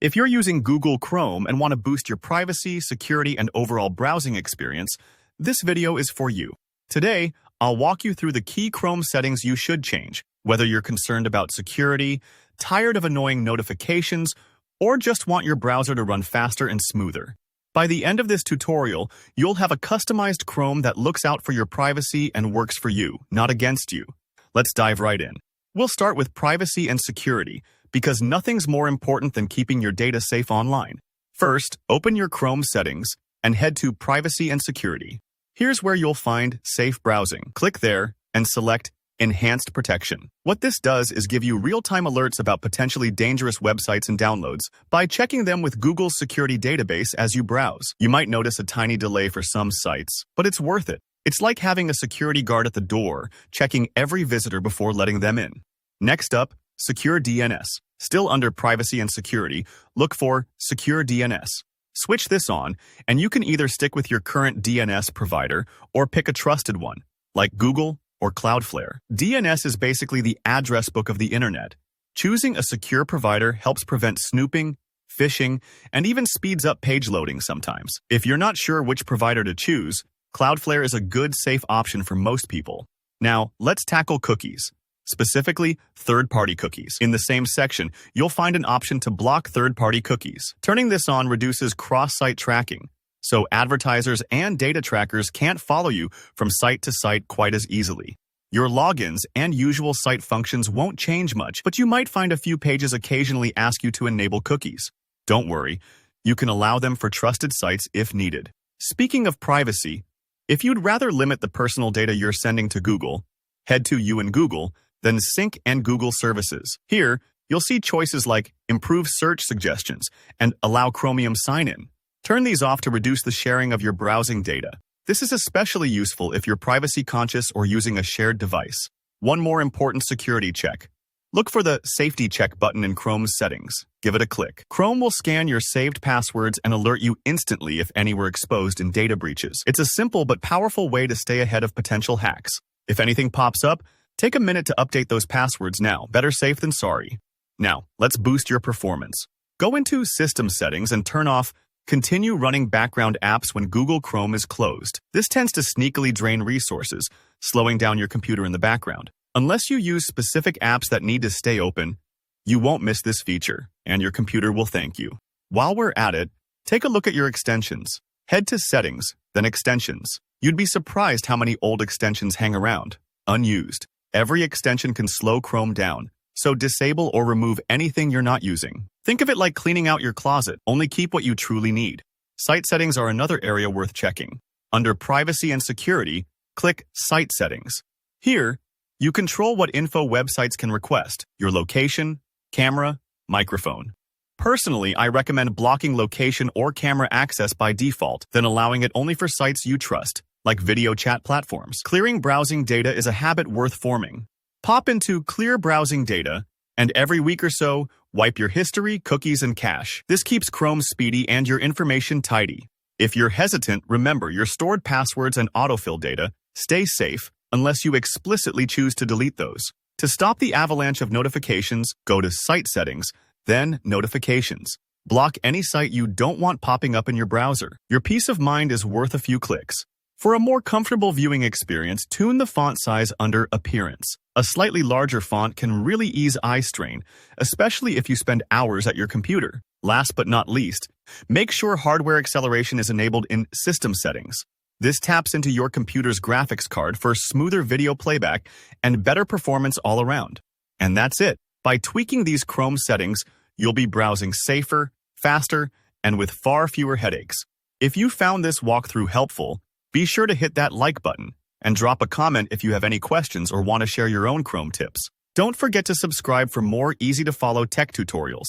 If you're using Google Chrome and want to boost your privacy, security, and overall browsing experience, this video is for you. Today, I'll walk you through the key Chrome settings you should change, whether you're concerned about security, tired of annoying notifications, or just want your browser to run faster and smoother. By the end of this tutorial, you'll have a customized Chrome that looks out for your privacy and works for you, not against you. Let's dive right in. We'll start with privacy and security, because nothing's more important than keeping your data safe online. First, open your Chrome settings and head to Privacy and Security. Here's where you'll find Safe Browsing. Click there and select Enhanced Protection. What this does is give you real-time alerts about potentially dangerous websites and downloads by checking them with Google's security database as you browse. You might notice a tiny delay for some sites, but it's worth it. It's like having a security guard at the door, checking every visitor before letting them in. Next up, Secure DNS. Still under Privacy and Security, look for Secure DNS. Switch this on, and you can either stick with your current DNS provider or pick a trusted one, like Google or Cloudflare. DNS is basically the address book of the internet. Choosing a secure provider helps prevent snooping, phishing, and even speeds up page loading sometimes. If you're not sure which provider to choose, Cloudflare is a good, safe option for most people. Now, let's tackle cookies. Specifically, third-party cookies. In the same section, you'll find an option to block third-party cookies. Turning this on reduces cross-site tracking, so advertisers and data trackers can't follow you from site to site quite as easily. Your logins and usual site functions won't change much, but you might find a few pages occasionally ask you to enable cookies. Don't worry, you can allow them for trusted sites if needed. Speaking of privacy, if you'd rather limit the personal data you're sending to Google, head to You and Google, then Sync and Google Services. Here, you'll see choices like Improve Search Suggestions and Allow Chromium Sign-In. Turn these off to reduce the sharing of your browsing data. This is especially useful if you're privacy conscious or using a shared device. One more important security check. Look for the Safety Check button in Chrome's settings. Give it a click. Chrome will scan your saved passwords and alert you instantly if any were exposed in data breaches. It's a simple but powerful way to stay ahead of potential hacks. If anything pops up, take a minute to update those passwords now. Better safe than sorry. Now, let's boost your performance. Go into System Settings and turn off Continue running background apps when Google Chrome is closed. This tends to sneakily drain resources, slowing down your computer in the background. Unless you use specific apps that need to stay open, you won't miss this feature, and your computer will thank you. While we're at it, take a look at your extensions. Head to Settings, then Extensions. You'd be surprised how many old extensions hang around, unused. Every extension can slow Chrome down, so disable or remove anything you're not using. Think of it like cleaning out your closet. Only keep what you truly need. Site settings are another area worth checking. Under Privacy and Security, click Site Settings. Here, you control what info websites can request, your location, camera, microphone. Personally, I recommend blocking location or camera access by default, then allowing it only for sites you trust, like video chat platforms. Clearing browsing data is a habit worth forming. Pop into Clear Browsing Data, and every week or so, wipe your history, cookies, and cache. This keeps Chrome speedy and your information tidy. If you're hesitant, remember your stored passwords and autofill data stay safe unless you explicitly choose to delete those. To stop the avalanche of notifications, go to Site Settings, then Notifications. Block any site you don't want popping up in your browser. Your peace of mind is worth a few clicks. For a more comfortable viewing experience, tune the font size under Appearance. A slightly larger font can really ease eye strain, especially if you spend hours at your computer. Last but not least, make sure hardware acceleration is enabled in System Settings. This taps into your computer's graphics card for smoother video playback and better performance all around. And that's it. By tweaking these Chrome settings, you'll be browsing safer, faster, and with far fewer headaches. If you found this walkthrough helpful, be sure to hit that like button and drop a comment if you have any questions or want to share your own Chrome tips. Don't forget to subscribe for more easy-to-follow tech tutorials.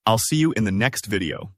I'll see you in the next video.